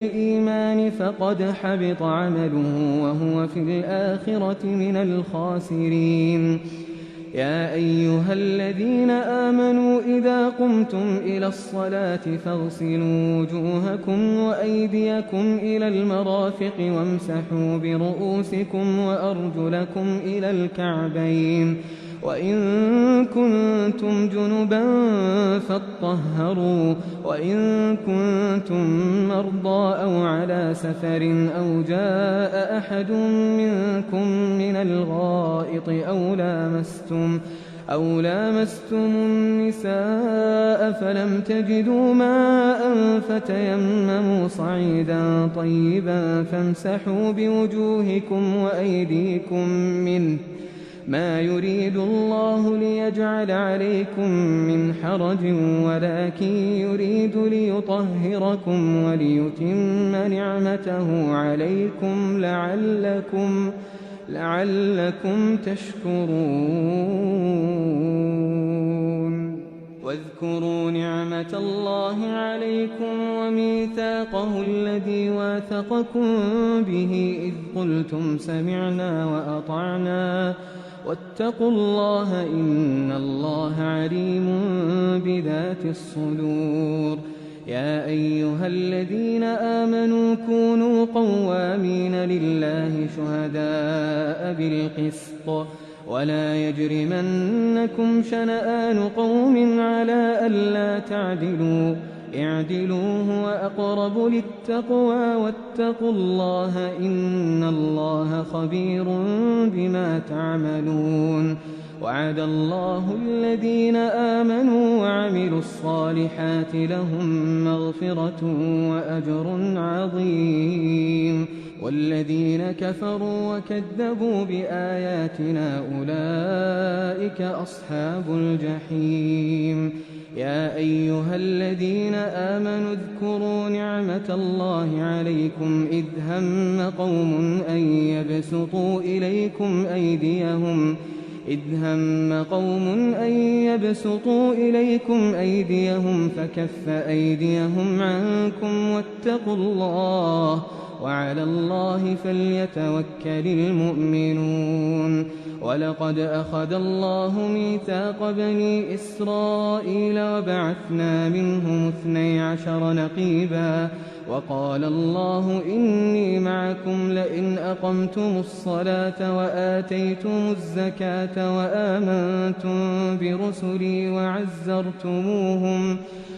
الإيمان فقد حبط عمله وهو في الآخرة من الخاسرين. يا أيها الذين آمنوا إذا قمتم إلى الصلاة فاغسلوا وجوهكم وأيديكم إلى المرافق وامسحوا برؤوسكم وأرجلكم إلى الكعبين، وإن كنتم جنبا فاطهروا، وإن كنتم مرضى أو على سفر أو جاء أحد منكم من الغائط أو لامستم النساء فلم تجدوا ماء فتيمموا صعيدا طيبا فامسحوا بوجوهكم وأيديكم منه، ما يريد الله ليجعل عليكم من حرج ولكن يريد ليطهركم وليتم نعمته عليكم لعلكم تشكرون. واذكروا نعمة الله عليكم وميثاقه الذي واثقكم به إذ قلتم سمعنا وأطعنا واتقوا الله إن الله عليم بذات الصدور. يا أيها الذين آمنوا كونوا قوامين لله شهداء بالقسط ولا يجرمنكم شنآن قوم على ألا تعدلوا، اعدلوا هو أقرب للتقوى واتقوا الله إن الله خبير بما تعملون. وعد الله الذين آمنوا وعملوا الصالحات لهم مغفرة وأجر عظيم، والذين كفروا وكذبوا بآياتنا أولئك أصحاب الجحيم. يا أيها الذين آمنوا اذكروا نعمة الله عليكم إذ هم قوم أن يبسطوا إليكم أيديهم فكف أيديهم عنكم واتقوا الله وعلى الله فليتوكل المؤمنون. ولقد أخذ الله ميثاق بني إسرائيل وبعثنا منهم 12 نقيبا، وقال الله إني معكم لئن أقمتم الصلاة وآتيتم الزكاة وآمنتم برسلي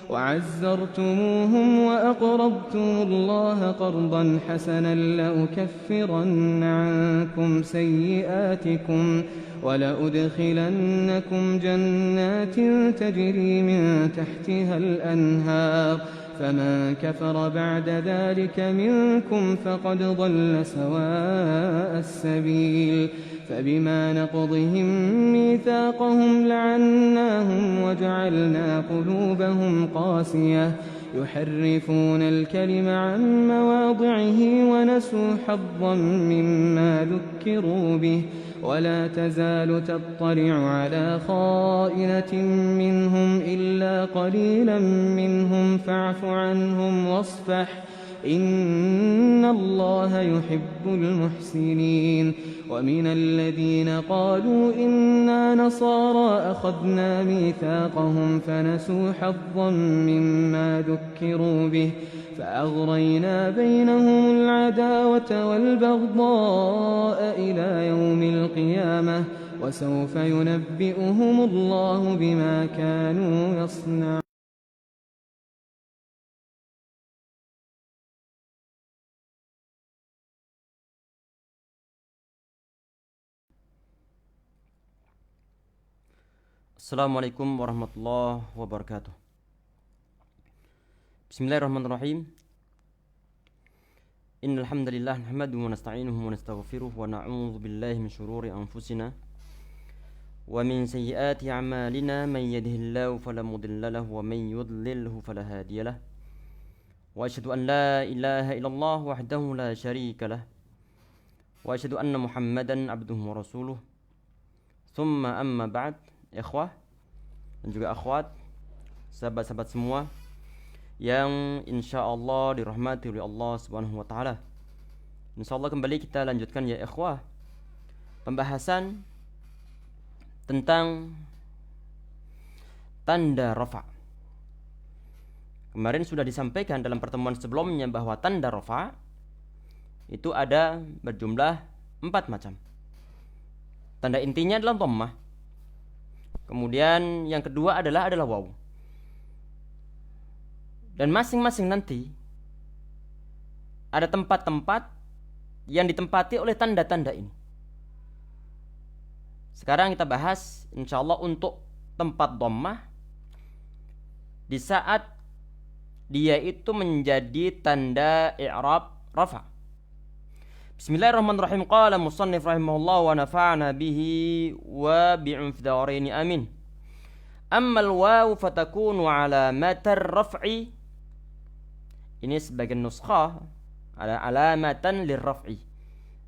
وعزرتموهم وأقرضتم الله قرضا حسنا لأكفرن عنكم سيئاتكم ولأدخلنكم جنات تجري من تحتها الأنهار، فمن كفر بعد ذلك منكم فقد ضل سواء السبيل. فبما نقضهم ميثاقهم لعناهم وجعلنا قلوبهم قاسية يحرفون الكلم عن مواضعه ونسوا حظا مما ذكروا به، ولا تزال تطلع على خائنة منهم إلا قليلا منهم فاعف عنهم واصفح إن الله يحب المحسنين. ومن الذين قالوا إنا نصارى أخذنا ميثاقهم فنسوا حظا مما ذكروا به فأغرينا بينهم العداوة والبغضاء إلى يوم القيامة وسوف ينبئهم الله بما كانوا يصنعون. Assalamualaikum warahmatullahi wabarakatuh. Bismillahirrahmanirrahim. Innal hamdalillah nahmaduhu wa nasta'inuhu wa nastaghfiruh wa na'udzu billahi min shururi anfusina wa min sayyiati a'malina man yahdihillahu fala mudilla lahu wa man yudlilhu fala hadiyalah. Wa asyhadu an la ilaha illallah wahdahu la syarika lah. Wa asyhadu anna Muhammadan abduhu wa rasuluh. Tsumma amma ba'd. Ikhwah dan juga akhwat, sahabat-sahabat semua yang insyaallah dirahmati oleh Allah Subhanahu wa taala. Insyaallah kembali kita lanjutkan ya ikhwah pembahasan tentang tanda rafa. Kemarin sudah disampaikan dalam pertemuan sebelumnya bahwa tanda rafa itu ada berjumlah 4 macam. Tanda intinya adalah dhammah. Kemudian yang kedua adalah waw. Dan masing-masing nanti ada tempat-tempat yang ditempati oleh tanda-tanda ini. Sekarang kita bahas insyaallah untuk tempat dhammah di saat dia itu menjadi tanda i'rab rafa. Bismillahirrahmanirrahim. Qala musannif rahimahullah wa nafa'na bihi wa bi'infidaraini amin. Amma al-waw fatakunu alamatar raf'i. Ini sebagian nuskhah ada alamatan lirraf'i.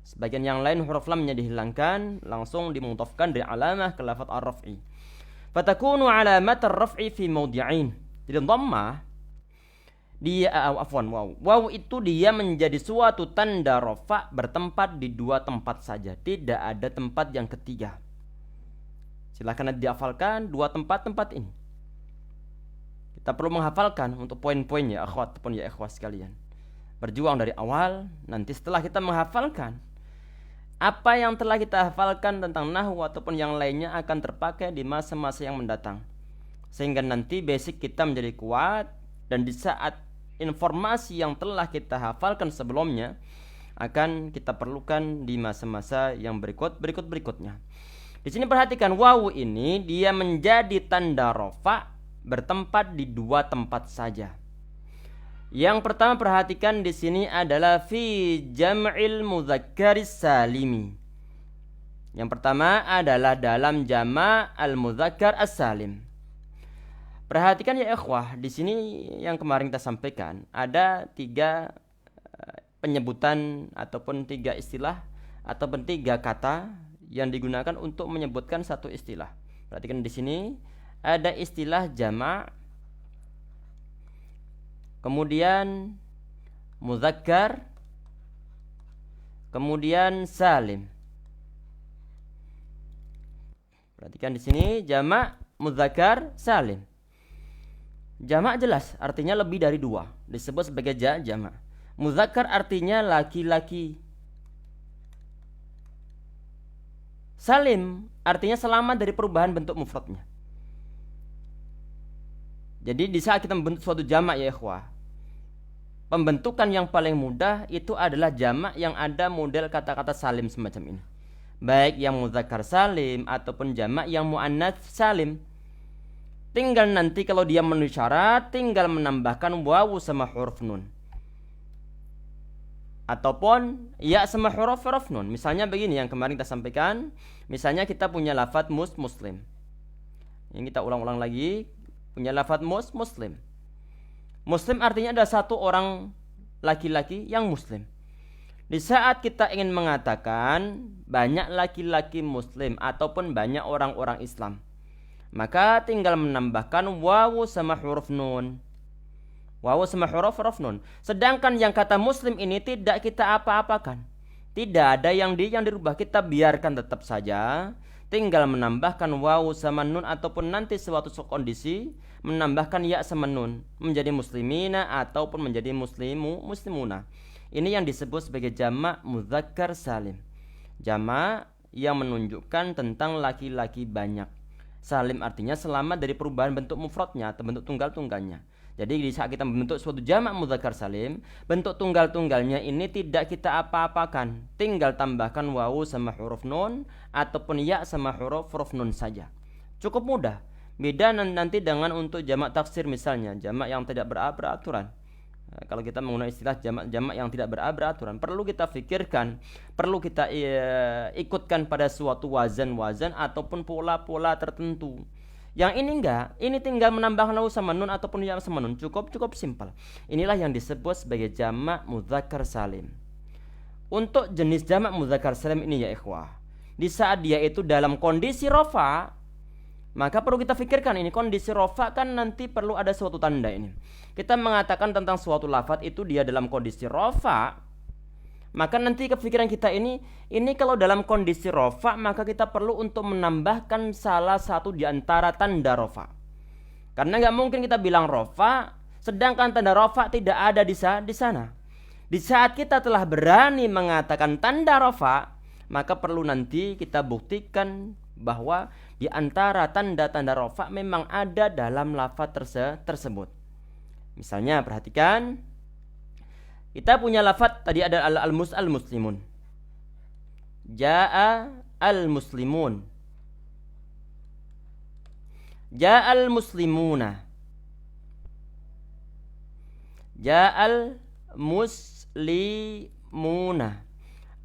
Sebagian yang lain huruf lamnya dihilangkan, langsung dimudhafkan dari alamah ke lafaz ar-raf'i. Fatakunu alamatar raf'i fi mawdi'ain. Jadi dhammah dia waw itu dia menjadi suatu tanda rafa bertempat di 2 tempat saja, tidak ada tempat yang ketiga. Silakan dihafalkan 2 tempat ini. Kita perlu menghafalkan untuk poin-poin ya akhwat ataupun ya ikhwah sekalian. Berjuang dari awal, nanti setelah kita menghafalkan apa yang telah kita hafalkan tentang nahwu ataupun yang lainnya akan terpakai di masa-masa yang mendatang. Sehingga nanti basic kita menjadi kuat dan di saat informasi yang telah kita hafalkan sebelumnya akan kita perlukan di masa-masa yang berikutnya. Di sini perhatikan wawu ini dia menjadi tanda rafa bertempat di 2 tempat saja. Yang pertama perhatikan di sini adalah fi jam'il mudzakkaris salimi. Yang pertama adalah dalam jama' al-mudzakkar as-salim. Perhatikan ya ikhwah, di sini yang kemarin kita sampaikan ada 3 penyebutan ataupun 3 istilah ataupun 3 kata yang digunakan untuk menyebutkan satu istilah. Perhatikan di sini ada istilah jama', kemudian muzakkar, kemudian salim. Perhatikan di sini jama', muzakkar, salim. Jama' jelas artinya lebih dari 2, disebut sebagai jama'. Muzakkar artinya laki-laki. Salim artinya selamat dari perubahan bentuk mufradnya. Jadi di saat kita membentuk suatu jamak ya ikhwah, pembentukan yang paling mudah itu adalah jamak yang ada model kata-kata salim semacam ini. Baik yang muzakkar salim ataupun jamak yang muannats salim. Tinggal nanti kalau dia memenuhi syarat, tinggal menambahkan wawu sama huruf nun. Ataupun ya sama huruf nun. Misalnya begini yang kemarin kita sampaikan, misalnya kita punya lafadz muslim. Ini kita ulang-ulang lagi. Punya lafadz muslim. Muslim artinya ada satu orang laki-laki yang muslim. Di saat kita ingin mengatakan banyak laki-laki muslim ataupun banyak orang-orang Islam, maka tinggal menambahkan wawu sama huruf nun. Wawu sama huruf nun. Sedangkan yang kata muslim ini tidak kita apa-apakan. Tidak ada yang dirubah, kita biarkan tetap saja. Tinggal menambahkan wawu sama nun ataupun nanti suatu kondisi menambahkan ya sama nun menjadi muslimina ataupun menjadi muslimuna. Ini yang disebut sebagai jamak mudzakkar salim. Jamak yang menunjukkan tentang laki-laki banyak. Salim artinya selamat dari perubahan bentuk mufradnya atau bentuk tunggal-tunggalnya. Jadi di saat kita membentuk suatu jamak mudzakkar salim, bentuk tunggal-tunggalnya ini tidak kita apa-apakan. Tinggal tambahkan wawu sama huruf nun ataupun ya sama huruf nun saja. Cukup mudah. Beda nanti dengan untuk jamak taksir misalnya, jamak yang tidak beraturan. Kalau kita menggunakan istilah jamak yang tidak beraturan, perlu kita fikirkan, perlu kita ikutkan pada suatu wazan-wazan ataupun pola-pola tertentu. Yang ini enggak, ini tinggal menambahkan wawu sama nun ataupun ya sama nun, cukup simpel. Inilah yang disebut sebagai jamak mudzakkar salim. Untuk jenis jamak mudzakkar salim ini ya ikhwah, di saat dia itu dalam kondisi rafa, Maka perlu kita pikirkan ini kondisi rofa kan nanti perlu ada suatu tanda ini. Kita mengatakan tentang suatu lafadz itu dia dalam kondisi rofa, maka nanti kepikiran kita ini kalau dalam kondisi rofa maka kita perlu untuk menambahkan salah satu di antara tanda rofa. Karena nggak mungkin kita bilang rofa sedangkan tanda rofa tidak ada di sana. Di saat kita telah berani mengatakan tanda rofa, maka perlu nanti kita buktikan bahwa di antara tanda-tanda rofa memang ada dalam lafadz tersebut. Misalnya perhatikan, kita punya lafadz tadi ada al-muslimun. Ja'a al-muslimun. Ja'al muslimuna. Ja'al muslimuna.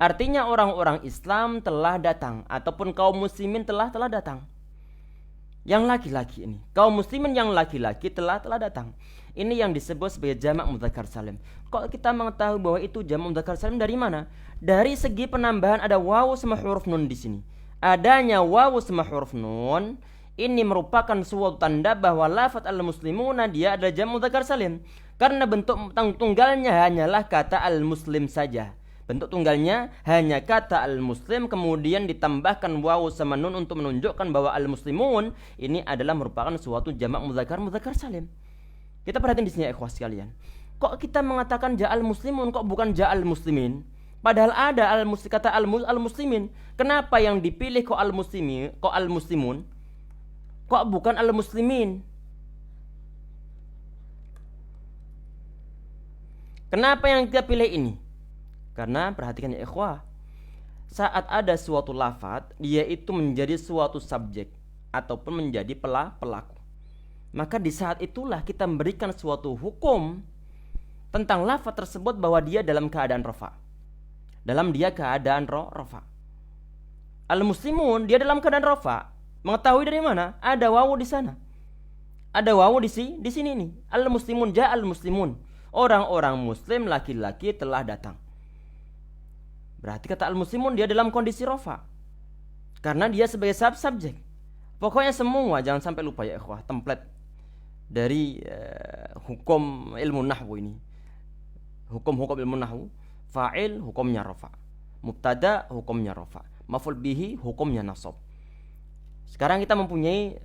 Artinya orang-orang Islam telah datang ataupun kaum muslimin telah datang. Yang laki-laki ini, kaum muslimin yang laki-laki telah datang. Ini yang disebut sebagai jamak mudzakkar salim. Kok kita mengetahui bahwa itu jamak mudzakkar salim dari mana? Dari segi penambahan ada wawu sama huruf nun di sini. Adanya wawu sama huruf nun ini merupakan suatu tanda bahwa lafadz al-muslimuna dia adalah jamak mudzakkar salim. Karena bentuk tunggalnya hanyalah kata al-muslim saja. Bentuk tunggalnya hanya kata al-muslim kemudian ditambahkan wawu sama nun untuk menunjukkan bahwa al-muslimun ini adalah merupakan suatu jamak mudzakkar salim. Kita perhatikan di sini ya ikhwah sekalian. Kok kita mengatakan ja'al muslimun kok bukan ja'al muslimin? Padahal ada kata al-muslimin. Kenapa yang dipilih kok al-muslimun? Kok bukan al-muslimin? Kenapa yang kita pilih ini? Karena perhatikan ya ikhwah, saat ada suatu lafadz dia itu menjadi suatu subjek ataupun menjadi pelaku, maka di saat itulah kita memberikan suatu hukum tentang lafadz tersebut bahwa dia dalam keadaan rafa. Al-muslimun dia dalam keadaan rafa. Mengetahui dari mana? Ada wawu di sana. Ada wawu di sini nih. Al-muslimun ja'al muslimun. Orang-orang muslim laki-laki telah datang. Berarti kata al-muslimun dia dalam kondisi rafa. Karena dia sebagai subjek. Pokoknya semua jangan sampai lupa ya ikhwah, template dari hukum ilmu nahwu ini. Hukum-hukum ilmu nahwu, fa'il hukumnya rafa. Mubtada hukumnya rafa. Maf'ul bihi hukumnya nasab. Sekarang kita mempunyai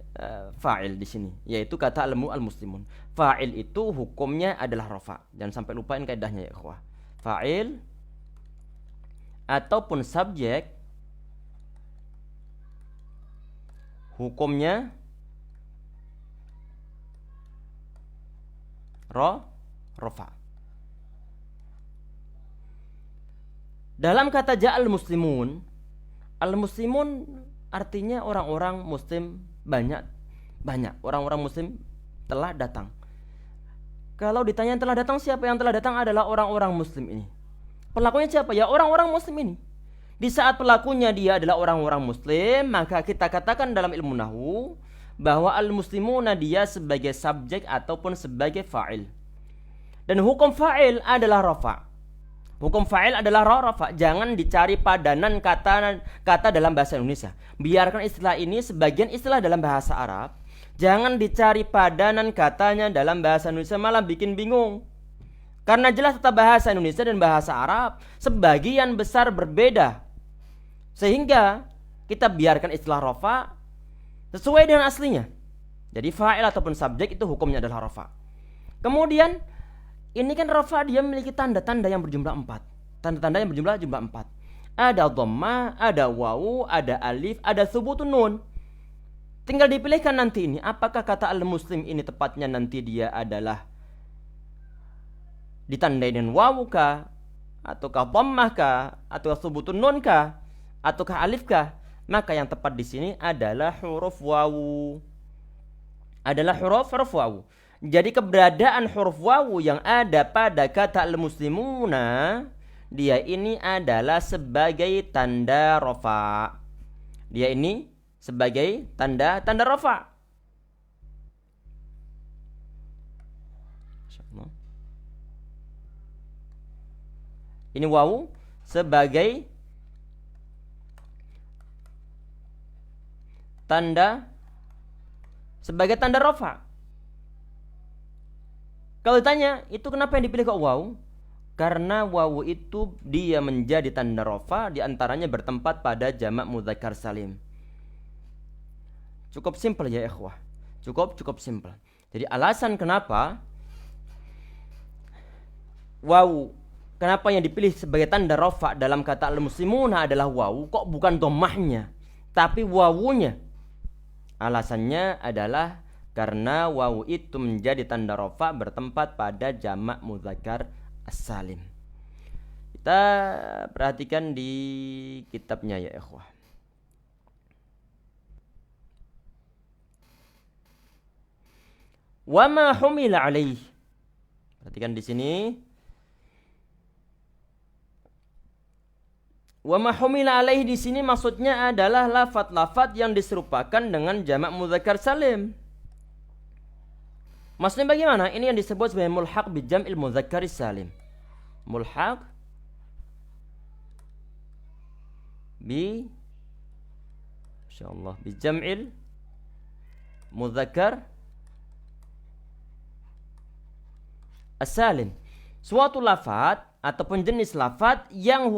fa'il di sini, yaitu kata al-muslimun. Fa'il itu hukumnya adalah rafa. Jangan sampai lupain kaidahnya ya ikhwah. Fa'il ataupun subjek hukumnya rafa. Dalam kata ja'al muslimun, al-muslimun artinya orang-orang muslim banyak orang-orang muslim telah datang. Kalau ditanya yang telah datang, siapa yang telah datang adalah orang-orang muslim ini. Pelakunya siapa? Ya orang-orang muslim ini. Di saat pelakunya dia adalah orang-orang muslim, maka kita katakan dalam ilmu nahwu bahwa al-muslimuna dia sebagai subjek ataupun sebagai fa'il. Dan hukum fa'il adalah rafa. Hukum fa'il adalah rafa. Jangan dicari padanan kata dalam bahasa Indonesia. Biarkan istilah ini sebagian istilah dalam bahasa Arab. Jangan dicari padanan katanya dalam bahasa Indonesia, malah bikin bingung. Karena jelas tata bahasa Indonesia dan bahasa Arab sebagian besar berbeda. Sehingga kita biarkan istilah rafa sesuai dengan aslinya. Jadi fa'il ataupun subjek itu hukumnya adalah rafa. Kemudian ini kan rafa dia memiliki tanda-tanda yang berjumlah 4. Tanda-tanda yang berjumlah 4. Ada dhammah, ada wawu, ada alif, ada thubutun nun. Tinggal dipilihkan nanti ini apakah kata al-muslim ini tepatnya nanti dia adalah ditandai dengan wawu kah, ataukah dhammah kah, ataukah thubutun nun kah, ataukah alif kah? Maka yang tepat di sini adalah huruf wawu. Adalah huruf wawu. Jadi keberadaan huruf wawu yang ada pada kata al-muslimuna, dia ini adalah sebagai tanda rafa. Dia ini sebagai tanda rafa. Ini wawu sebagai tanda sebagai tanda rafa. Kalau ditanya, itu kenapa yang dipilih kok wawu? Karena wawu itu dia menjadi tanda rafa, diantaranya bertempat pada jamak mudzakkar salim. Cukup simpel ya ikhwah. Cukup simpel. Jadi alasan kenapa wawu, kenapa yang dipilih sebagai tanda rafa dalam kata al-muslimuna adalah wawu, kok bukan dhammahnya, tapi wawunya. Alasannya adalah karena wawu itu menjadi tanda rafa bertempat pada jamak mudzakkar as-salim. Kita perhatikan di kitabnya ya ikhwah. Wa ma humila alaih. Perhatikan di sini. Wa ma humila alaih di sini maksudnya adalah lafaz-lafaz yang diserupakan dengan jamak mudzakkar salim. Maksudnya bagaimana? Ini yang disebut sebagai mulhaq bi jam'il mudzakkar salim. Mulhaq bi insyaallah bi jam'il mudzakkar as-salim. Suatu lafaz ataupun jenis lafaz yang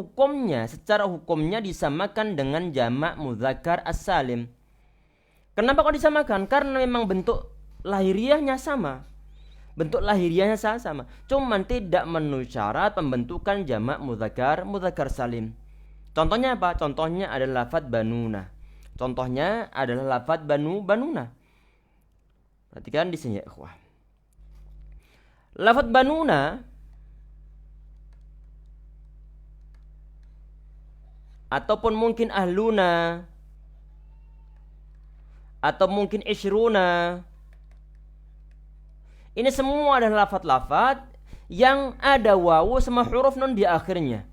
secara hukumnya disamakan dengan jamak mudzakkar as-salim. Kenapa kok disamakan? Karena memang bentuk lahiriahnya sama. Bentuk lahiriahnya sama. Cuman tidak memenuhi syarat pembentukan jamak mudzakkar salim. Contohnya apa? Contohnya adalah lafaz banuna. Banuna. Perhatikan di sini ya ikhwah. Lafaz banuna ataupun mungkin ahluna atau mungkin isyruna, ini semua adalah lafaz-lafaz yang ada wawu sama huruf nun di akhirnya.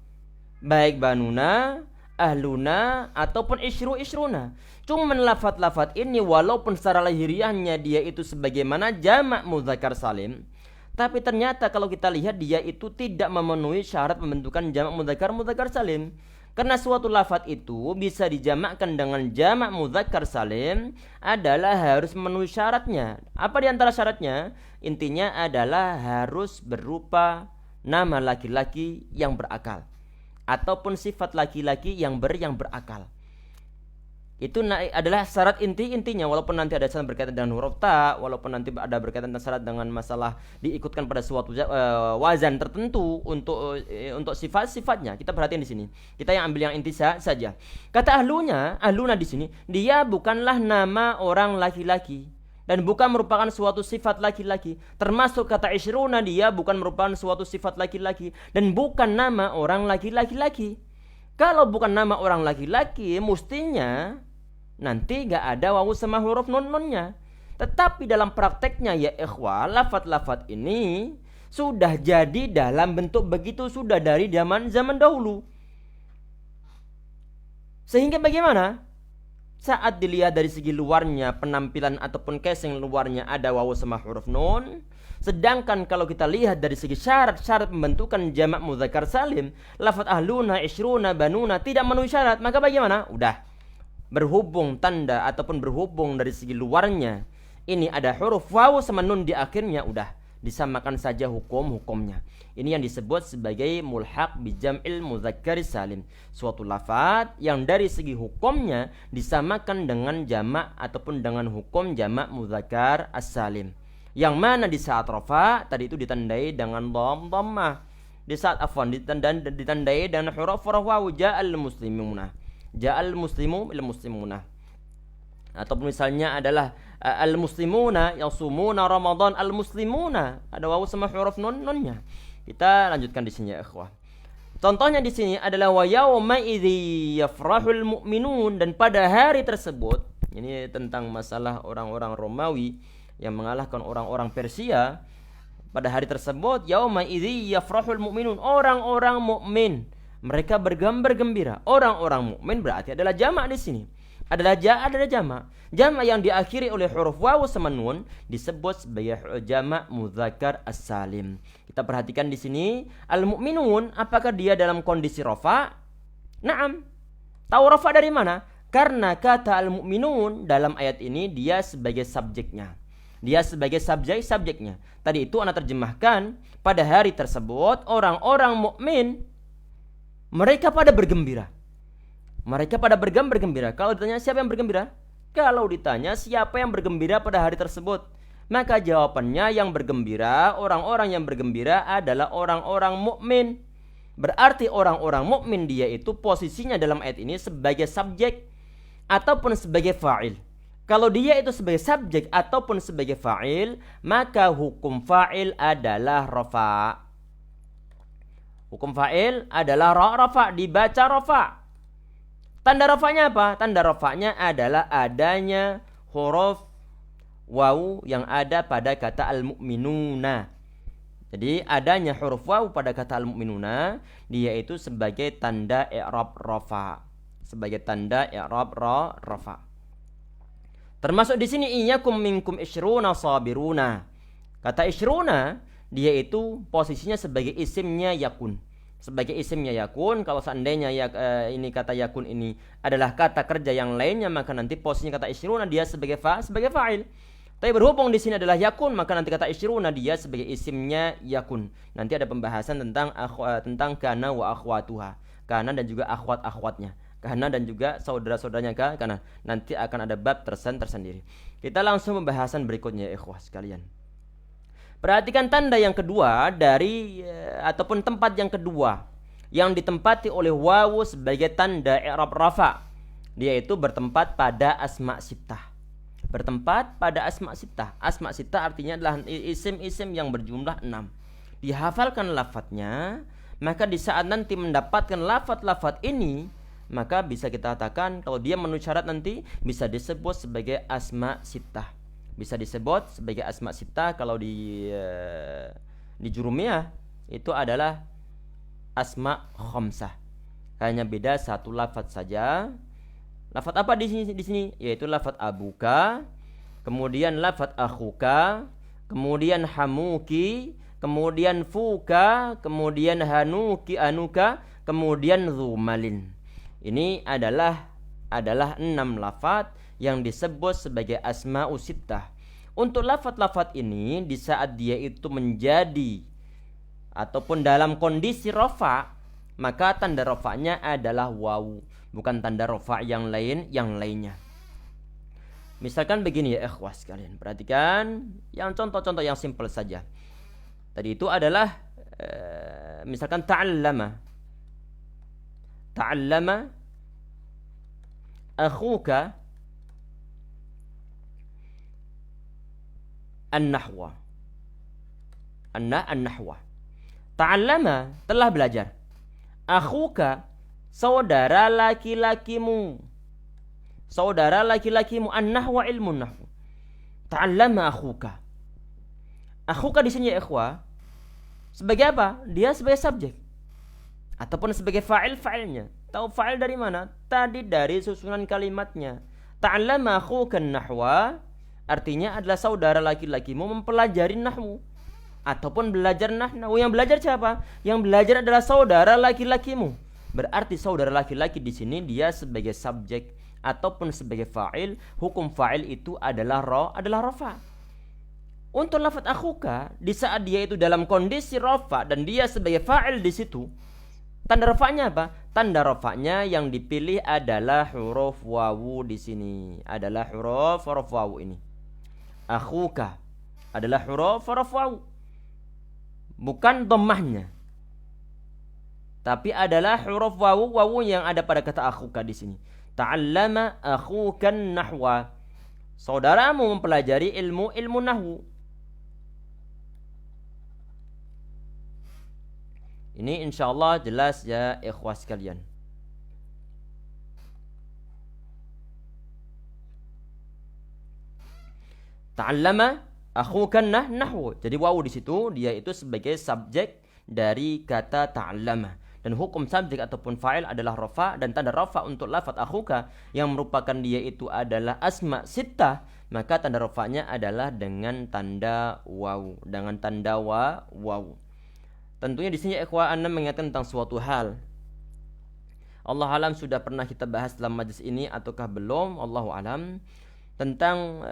Baik banuna, ahluna ataupun isyruna. Cuman lafaz-lafaz ini walaupun secara lahiriahnya dia itu sebagaimana jamak mudzakkar salim, tapi ternyata kalau kita lihat dia itu tidak memenuhi syarat pembentukan jamak mudzakkar salim. Karena suatu lafaz itu bisa dijamakkan dengan jamak mudzakkar salim adalah harus memenuhi syaratnya. Apa di antara syaratnya? Intinya adalah harus berupa nama laki-laki yang berakal ataupun sifat laki-laki yang berakal. Itu adalah syarat intinya, walaupun nanti ada syarat berkaitan dengan huruf ta, walaupun nanti ada berkaitan dengan syarat dengan masalah diikutkan pada suatu wazan tertentu untuk sifat-sifatnya. Kita perhatikan di sini. Kita yang ambil yang inti saja. Kata ahluna di sini, dia bukanlah nama orang laki-laki dan bukan merupakan suatu sifat laki-laki. Termasuk kata isyruna, dia bukan merupakan suatu sifat laki-laki dan bukan nama orang laki-laki. Kalau bukan nama orang laki-laki, mestinya nanti gak ada wawu sama huruf nun-nunnya. Tetapi dalam prakteknya ya ikhwah, lafaz-lafaz ini sudah jadi dalam bentuk begitu sudah dari zaman dahulu. Sehingga bagaimana? Saat dilihat dari segi luarnya, penampilan ataupun casing luarnya ada wawu sama huruf nun. Sedangkan kalau kita lihat dari segi syarat pembentukan jamak mudzakkar salim, lafaz ahluna, isyruna, banuna tidak memenuhi syarat, maka bagaimana? Udah. Berhubung tanda ataupun berhubung dari segi luarnya ini ada huruf wawu sama nun di akhirnya, udah disamakan saja hukumnya. Ini yang disebut sebagai mulhaq bi jam'il mudzakkar salim. Suatu lafaz yang dari segi hukumnya disamakan dengan jamak ataupun dengan hukum jamak mudzakkar as-salim. Yang mana di saat rafa tadi itu ditandai dengan dhammah. Di saat afwan ditandai dengan huruf wawu, ja'al muslimuna. Ja'al muslimu il muslimuna. Atau misalnya adalah al muslimuna yasumuna ramadan, al muslimuna ada wawu sama huruf nunnya. Kita lanjutkan di sini ya ikhwah. Contohnya di sini adalah wa yauma idzi yafrahul mu'minun, dan pada hari tersebut, ini tentang masalah orang-orang Romawi yang mengalahkan orang-orang Persia. Pada hari tersebut yauma idzi yafrahul mu'minun, orang-orang mukmin mereka bergembira. Orang-orang mukmin berarti adalah jamak di sini. Adalah jamak. Jamak yang diakhiri oleh huruf wawu sama nun disebut sebagai jamak mudzakkar as-salim. Kita perhatikan di sini al-mu'minun, apakah dia dalam kondisi rafa? Naam. Tahu rafa dari mana? Karena kata al-mu'minun dalam ayat ini dia sebagai subjeknya. Dia sebagai subjeknya. Tadi itu ana terjemahkan, pada hari tersebut orang-orang mukmin mereka pada bergembira. Mereka pada bergembira. Kalau ditanya siapa yang bergembira? Kalau ditanya siapa yang bergembira pada hari tersebut, maka jawabannya yang bergembira, orang-orang yang bergembira adalah orang-orang mukmin. Berarti orang-orang mukmin dia itu posisinya dalam ayat ini sebagai subjek ataupun sebagai fa'il. Kalau dia itu sebagai subjek ataupun sebagai fa'il, maka hukum fa'il adalah rafa. Hukum fa'il adalah rafa, dibaca rafa. Tanda rafanya apa? Tanda rafanya adalah adanya huruf waw yang ada pada kata al-mu'minuna. Jadi adanya huruf waw pada kata al-mu'minuna, dia itu sebagai tanda i'rab rafa. Sebagai tanda i'rab rafa. Termasuk di sini iyyakum minkum isyruna sabiruna. Kata isyruna dia itu posisinya sebagai isimnya yakun. Sebagai isimnya yakun, kalau seandainya ini kata yakun ini adalah kata kerja yang lainnya, maka nanti posisinya kata isyruna dia sebagai fa'il. Tapi berhubung di sini adalah yakun, maka nanti kata isyruna dia sebagai isimnya yakun. Nanti ada pembahasan tentang kana wa akhwatuha. Kana dan juga akhwat-akhwatnya. Kana dan juga saudara-saudaranya kana. Nanti akan ada bab tersendiri. Kita langsung pembahasan berikutnya ikhwah sekalian. Perhatikan tanda yang kedua ataupun tempat yang kedua yang ditempati oleh wawu sebagai tanda i'rab rafa. Dia itu bertempat pada asma sittah. Bertempat pada asma sittah. Asma sittah artinya adalah isim-isim yang berjumlah 6. Dihafalkan lafadznya, maka di saat nanti mendapatkan lafadz-lafadz ini, maka bisa kita katakan kalau dia memenuhi syarat nanti bisa disebut sebagai asma sittah. Bisa disebut sebagai asma sittah. Kalau di jurumiyah itu adalah asma khamsah. Hanya beda satu lafadz saja. Lafadz apa di sini? Yaitu lafadz abuka, kemudian lafadz akhuka, kemudian hamuki, kemudian fuka, kemudian hanuki anuka, kemudian zumalin. Ini adalah 6 lafadz yang disebut sebagai asma'u sittah. Untuk lafadz-lafadz ini di saat dia itu menjadi ataupun dalam kondisi rafa, maka tanda rafanya adalah wawu, bukan tanda rafa yang lainnya. Misalkan begini ya ikhwah sekalian, perhatikan yang contoh-contoh yang simpel saja. Tadi itu adalah misalkan ta'allama akhuka an-nahwa. An-nahwa. Ta'allama telah belajar. Akhuka saudara laki-lakimu. An-nahwa ilmu nahwu. Ta'allama akhuka. Akhuka di sini ya ikhwah sebagai apa? Dia sebagai subjek ataupun sebagai fa'ilnya. Tahu fa'il dari mana? Tadi dari susunan kalimatnya. Ta'allama akhuka an-nahwa artinya adalah saudara laki-lakimu mempelajari nahwu ataupun belajar nahwu. Yang belajar siapa? Yang belajar adalah saudara laki-lakimu. Berarti saudara laki-laki di sini dia sebagai subjek ataupun sebagai fa'il. Hukum fa'il itu adalah rafa. Untuk lafadz akhuka di saat dia itu dalam kondisi rafa dan dia sebagai fa'il di situ, tanda rafanya apa? Tanda rafanya yang dipilih adalah huruf wawu di sini. Adalah huruf wawu ini. Akhuka adalah huruf wawu. Bukan dhammahnya. Tapi adalah huruf wawu yang ada pada kata akhuka di sini. Ta'allama akhukan nahwa. Saudaramu mempelajari ilmu nahwu. Ini insyaallah jelas ya ikhwah sekalian. Ta'allama akhukan nahwu. Jadi wawu di situ dia itu sebagai subjek dari kata ta'allama. Dan hukum subjek ataupun fa'il adalah rafa, dan tanda rafa untuk lafadz akhuka yang merupakan dia itu adalah asma sittah, maka tanda rafanya adalah dengan tanda wawu, dengan tanda wawu. Tentunya di sini ikhwah Anda mengingatkan tentang suatu hal. Allah alam sudah pernah kita bahas dalam majlis ini ataukah belum, Allahu alam, tentang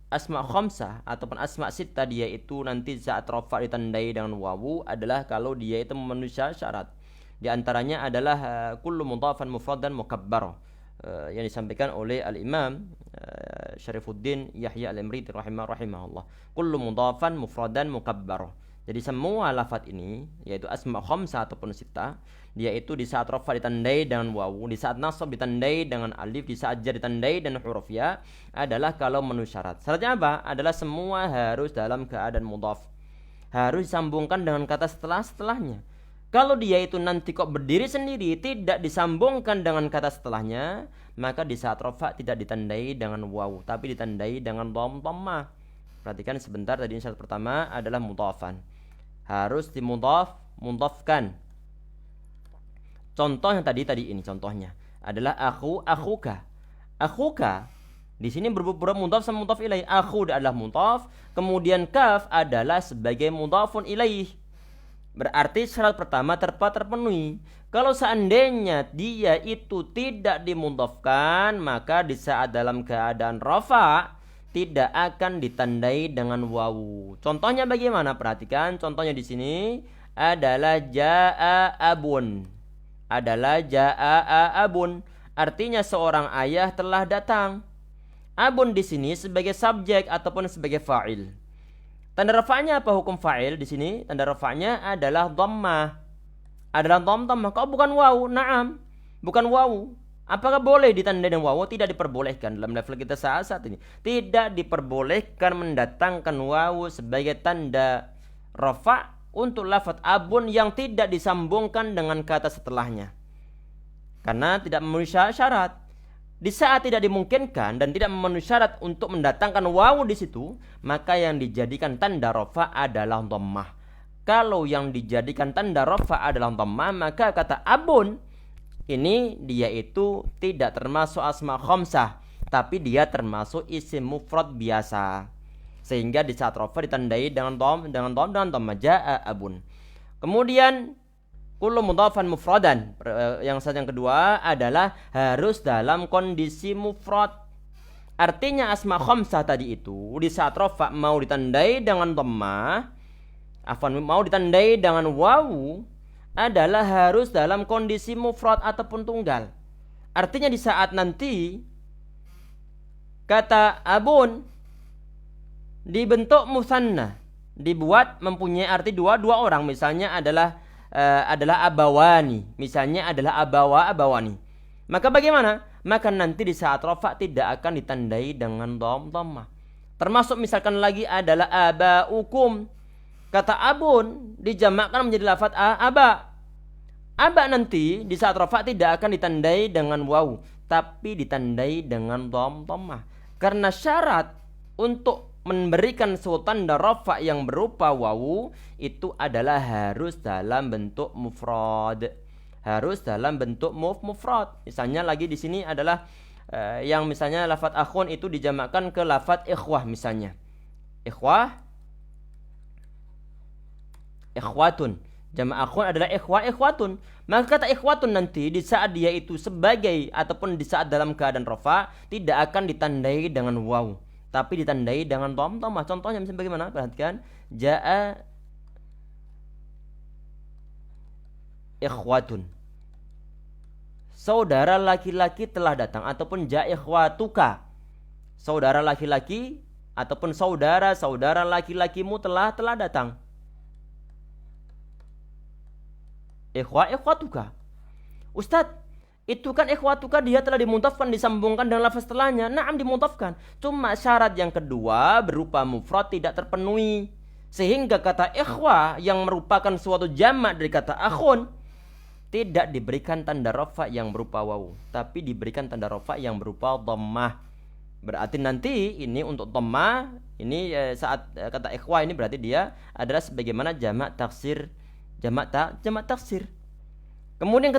asma khamsah ataupun asma sittah, dia itu nanti saat rafa ditandai dengan wawu adalah kalau dia itu memenuhi syarat. Di antaranya adalah kullu mudhafan mufradan mukabbar yang disampaikan oleh al-Imam Syarifuddin Yahya al-Imriti rahimahullah. Kullu mudhafan mufradan mukabbar. Jadi semua lafaz ini yaitu asma khamsah ataupun sittah, dia itu di saat rafa ditandai dengan wawu, di saat nasab ditandai dengan alif, di saat jar ditandai dengan huruf ya adalah kalau memenuhi syarat. Syaratnya apa? Adalah semua harus dalam keadaan mudhaf. Harus disambungkan dengan kata setelahnya. Kalau dia itu nanti kok berdiri sendiri tidak disambungkan dengan kata setelahnya, maka di saat rafa tidak ditandai dengan wawu tapi ditandai dengan dhammah. Perhatikan sebentar, tadi syarat pertama adalah mudhafan. Harus dimudhafkan. Contoh yang tadi ini contohnya adalah akhuka. Di sini berbuat mudhaf sama mudhaf ilaih. Akhu adalah mudhaf, kemudian kaf adalah sebagai mudhafun ilaih. Berarti syarat pertama terpenuhi. Kalau seandainya dia itu tidak dimudhafkan, maka di saat dalam keadaan rafa tidak akan ditandai dengan wawu. Contohnya bagaimana? Perhatikan contohnya di sini adalah jaa abun. Artinya seorang ayah telah datang. Abun di sini sebagai subjek ataupun sebagai fa'il. Tanda rafa'nya apa hukum fa'il di sini? Tanda rafa'nya adalah dhammah. Kok bukan wawu? Naam, bukan wawu. Apakah boleh ditandai dengan wawu? Tidak diperbolehkan. Dalam level kita saat ini tidak diperbolehkan mendatangkan wawu sebagai tanda rafa' untuk lafaz abun yang tidak disambungkan dengan kata setelahnya, karena tidak memenuhi syarat. Di saat tidak dimungkinkan dan tidak memenuhi syarat untuk mendatangkan wawu di situ, maka yang dijadikan tanda rafa' adalah dhammah. Kalau yang dijadikan tanda rafa' adalah dhammah, maka kata abun ini dia itu tidak termasuk asma khamsah, tapi dia termasuk isim mufrad biasa. Sehingga di saat rafa ditandai dengan dhammah jaa abun. Kemudian kullu mudhafan mufradan, yang kedua adalah harus dalam kondisi mufrad. Artinya asma khamsah tadi itu di saat rafa mau ditandai dengan dhammah, mau ditandai dengan wawu, adalah harus dalam kondisi mufrad ataupun tunggal. Artinya di saat nanti kata abun dibentuk musanna, dibuat mempunyai arti dua orang, misalnya adalah abawani, misalnya adalah abawani. Maka bagaimana? Maka nanti di saat rafa tidak akan ditandai dengan dhammah. Termasuk misalkan lagi adalah abaukum. Kata abun dijamakkan menjadi lafaz aba. Aba nanti di saat rafa tidak akan ditandai dengan wawu, tapi ditandai dengan dhammah. Karena syarat untuk memberikan suatu tanda rafa yang berupa wawu itu adalah harus dalam bentuk mufrad. Misalnya lagi di sini adalah yang misalnya lafaz akhun itu dijamakkan ke lafaz ikhwah, misalnya ikhwatun. Jamak akhun adalah ikhwatun. Maka kata ikhwatun nanti di saat dia itu sebagai ataupun di saat dalam keadaan rafa tidak akan ditandai dengan wawu, tapi ditandai dengan dhammah. Contohnya misalnya bagaimana? Perhatikan, jaa ikhwatun, saudara laki-laki telah datang, ataupun jaa ikhwatuka, saudara laki-laki ataupun saudara laki-lakimu telah datang. Ikhwatuka, Ustadz, itu kan ikhwatuka dia telah dimudhafkan, disambungkan dengan lafaz setelahnya. Naam, dimudhafkan. Cuma syarat yang kedua berupa mufrad tidak terpenuhi, sehingga kata ikhwah yang merupakan suatu jamak dari kata akhun tidak diberikan tanda rafa yang berupa wawu, tapi diberikan tanda rafa yang berupa dhammah. Berarti nanti ini untuk dhammah ini saat kata ikhwah ini berarti dia adalah sebagaimana jamak taksir. Kemudian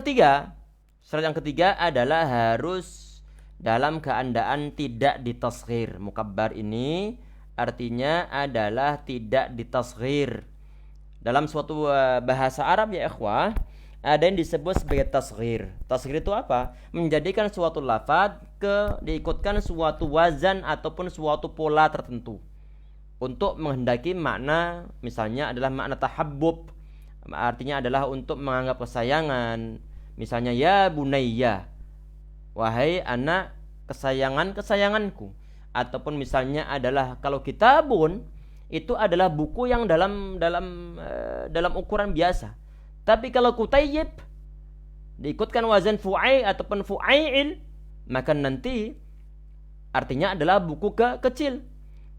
syarat yang ketiga adalah harus dalam keadaan tidak ditasghir. Mukabbar ini artinya adalah tidak ditasghir. Dalam suatu bahasa Arab ya ikhwah, ada yang disebut sebagai tasghir. Tasghir itu apa? Menjadikan suatu lafaz diikutkan suatu wazan ataupun suatu pola tertentu untuk menghendaki makna, misalnya adalah makna tahabbub, artinya adalah untuk menganggap kesayangan. Misalnya ya bunayya, wahai anak kesayanganku. Ataupun misalnya adalah kalau kitabun, itu adalah buku yang dalam ukuran biasa. Tapi kalau kutayyib diikutkan wazan fu'ai ataupun fu'ail, maka nanti artinya adalah buku kecil.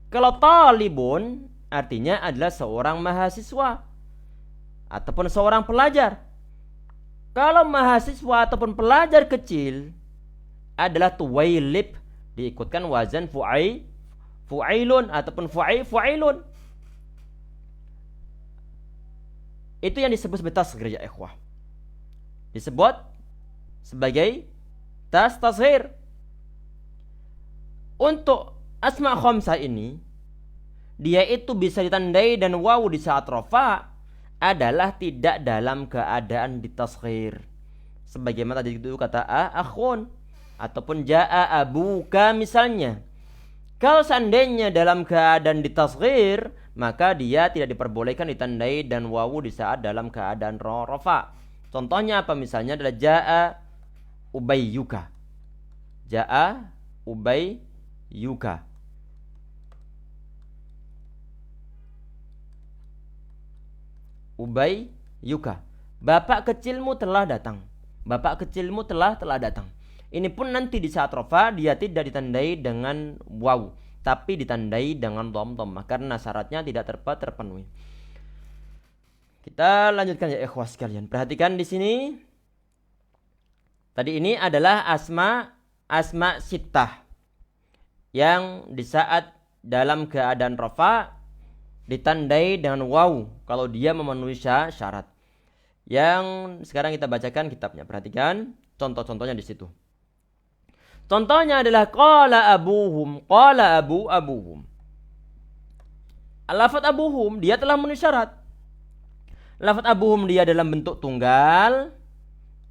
Kalau talibun artinya adalah seorang mahasiswa ataupun seorang pelajar. Kalau mahasiswa ataupun pelajar kecil adalah tuwailib, diikutkan wazan fu'ailun ataupun fu'ailun. Itu yang disebut sebagai tasghir ya ikhwah. Disebut sebagai tasghir. Untuk asma khamsah ini, dia itu bisa ditandai dan wawu di saat rafa adalah tidak dalam keadaan ditasghir. Sebagaimana tadi itu kata akhun ataupun jaa abuka misalnya. Kalau seandainya dalam keadaan ditasghir, maka dia tidak diperbolehkan ditandai dan wawu di saat dalam keadaan rafa. Contohnya apa? Misalnya adalah jaa ubayyuka. Jaa ubayyuka. Ubayyuka. Bapak kecilmu telah datang. Bapak kecilmu telah datang. Ini pun nanti di saat rafa dia tidak ditandai dengan waw, tapi ditandai dengan dhamma karena syaratnya tidak terpenuhi. Kita lanjutkan ya ikhwas sekalian. Perhatikan di sini. Tadi ini adalah asma sittah yang di saat dalam keadaan rafa ditandai dengan waw kalau dia memenuhi syarat. Yang sekarang kita bacakan kitabnya. Perhatikan contoh-contohnya di situ. Contohnya adalah qala abuhum, qala abuhum. Lafaz abuhum dia telah memenuhi syarat. Lafaz abuhum dia dalam bentuk tunggal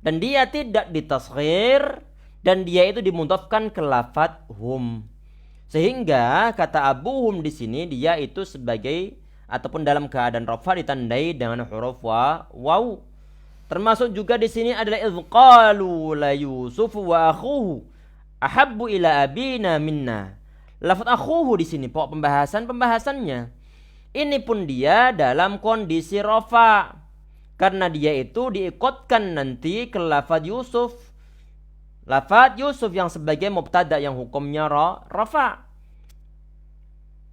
dan dia tidak ditasghir dan dia itu dimudhafkan ke lafaz hum. Sehingga kata abuhum di sini dia itu sebagai ataupun dalam keadaan rafa ditandai dengan huruf waw. Termasuk juga di sini adalah idz qalu la Yusuf wa akhuhu ahabbu ila abina minna. Lafaz akhuhu di sini pokok pembahasannya. Ini pun dia dalam kondisi rafa karena dia itu diikutkan nanti ke lafaz Yusuf. Lafaz Yusuf yang sebagai mubtada yang hukumnya rafa.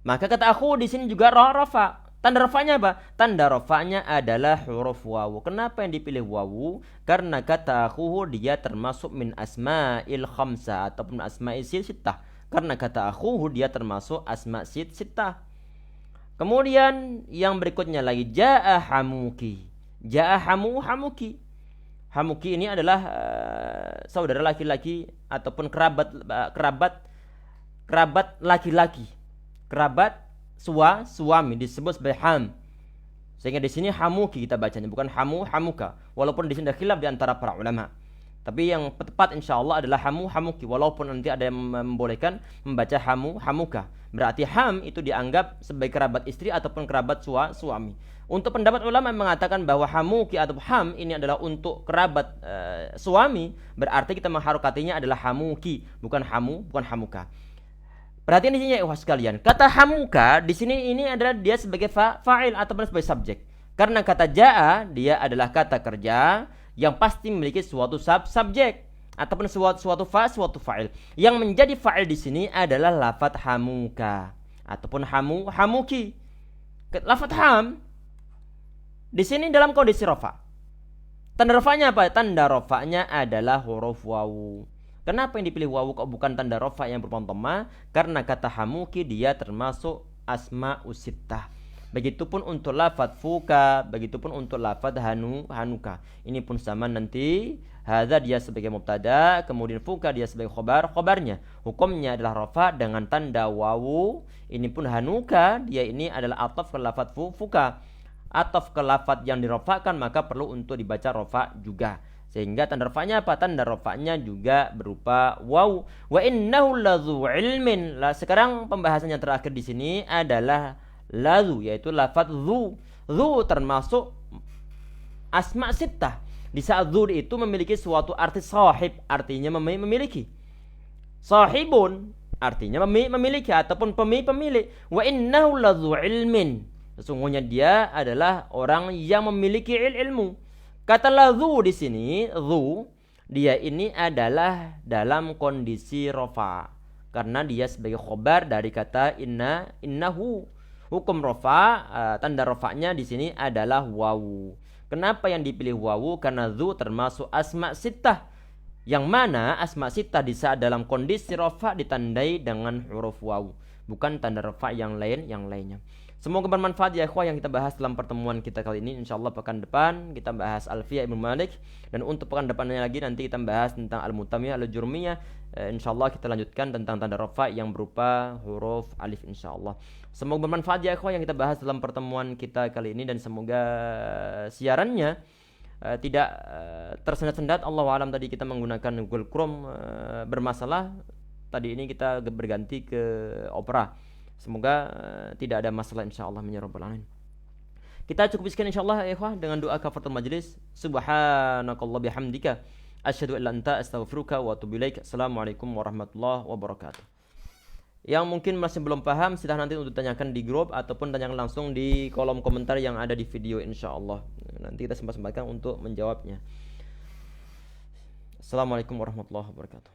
Maka kata akhu di sini juga rafa. Tanda rafanya apa? Tanda rafanya adalah huruf wawu. Kenapa yang dipilih wawu? Karena kata akhuhu dia termasuk min asma'il khamsah ataupun asma'il sittah. Karena kata akhuhu dia termasuk asma' sittah. Kemudian yang berikutnya lagi jaa hamuki. Jaa hamuki. Hamuki ini adalah saudara laki-laki ataupun kerabat laki-laki. Kerabat suami disebut sebagai ham. Sehingga di sini hamuki kita bacanya, bukan hamuka. Walaupun di sini ada khilaf di antara para ulama. Tapi yang tepat insyaallah adalah hamuki. Walaupun nanti ada yang membolehkan membaca hamuka. Berarti ham itu dianggap sebagai kerabat istri ataupun kerabat suami. Untuk pendapat ulama yang mengatakan bahwa hamuki atau ham ini adalah untuk kerabat suami, berarti kita mengharokatinya adalah hamuki, bukan hamuka. Perhatian di sini ya ikhwas sekalian. Kata hamuka di sini ini adalah dia sebagai fa'il ataupun sebagai subjek. Karena kata jaa dia adalah kata kerja yang pasti memiliki suatu subjek ataupun suatu fa'il. Yang menjadi fa'il di sini adalah lafaz hamuka ataupun hamuki. Lafaz ham di sini dalam kondisi rafa. Tanda rafanya apa? Tanda rafanya adalah huruf wawu. Kenapa yang dipilih wawu kok bukan tanda rafa yang berupa dhamma? Karena kata hamuki dia termasuk asma usittah. Begitupun untuk lafaz fuka, begitupun untuk lafaz hanuka. Ini pun sama nanti. Hadza dia sebagai mubtada, kemudian fuka dia sebagai khobarnya. Hukumnya adalah rafa dengan tanda wawu. Ini pun hanuka dia ini adalah ataf ke lafaz fuka. ataf ke lafadz yang dirofakkan, maka perlu untuk dibaca rofa juga. Sehingga tanda rofaknya apa? Tanda rofaknya juga berupa waw. Wa innahu ladzu ilmin. Lah sekarang pembahasan yang terakhir di sini adalah ladzu, yaitu lafadz dzu. Dzu termasuk asma sittah. Di saat dzu itu memiliki suatu arti sahib, artinya memiliki. Sahibun artinya memiliki ataupun pemilik. Wa innahu ladzu ilmin. Sesungguhnya dia adalah orang yang memiliki ilmu. Kata ladzu di sini, dzu, dia ini adalah dalam kondisi rofa, karena dia sebagai khobar dari kata innahu. Hukum rofa, tanda rofanya di sini adalah wawu. Kenapa yang dipilih wawu? Karena dzu termasuk asma sittah, yang mana asma sittah di saat dalam kondisi rofa ditandai dengan huruf wawu, bukan tanda rofa yang lainnya. Semoga bermanfaat ya ikhwah yang kita bahas dalam pertemuan kita kali ini. Insyaallah pekan depan kita bahas Alfiyah Ibnu Malik, dan untuk pekan depannya lagi nanti kita bahas tentang Al-Mutamiyah, Al-Jurmiyah. Insyaallah kita lanjutkan tentang tanda rafa yang berupa huruf alif insyaallah. Semoga bermanfaat ya ikhwah yang kita bahas dalam pertemuan kita kali ini, dan semoga siarannya tidak tersendat-sendat. Allahu a'lam. Tadi kita menggunakan Google Chrome bermasalah. Tadi ini kita berganti ke Opera. Semoga tidak ada masalah insyaallah ya rabbal alamin. Kita cukup sekian insyaallah ya ikhwah dengan doa kafaratul majlis. Subhanakallah bihamdika asyhadu an la ilaha illa anta astaghfiruka wa atubu ilaik. Assalamualaikum warahmatullahi wabarakatuh. Yang mungkin masih belum paham silahkan nanti untuk tanyakan di grup ataupun tanyakan langsung di kolom komentar yang ada di video insyaallah. Nanti kita sempat-sempatkan untuk menjawabnya. Assalamualaikum warahmatullahi wabarakatuh.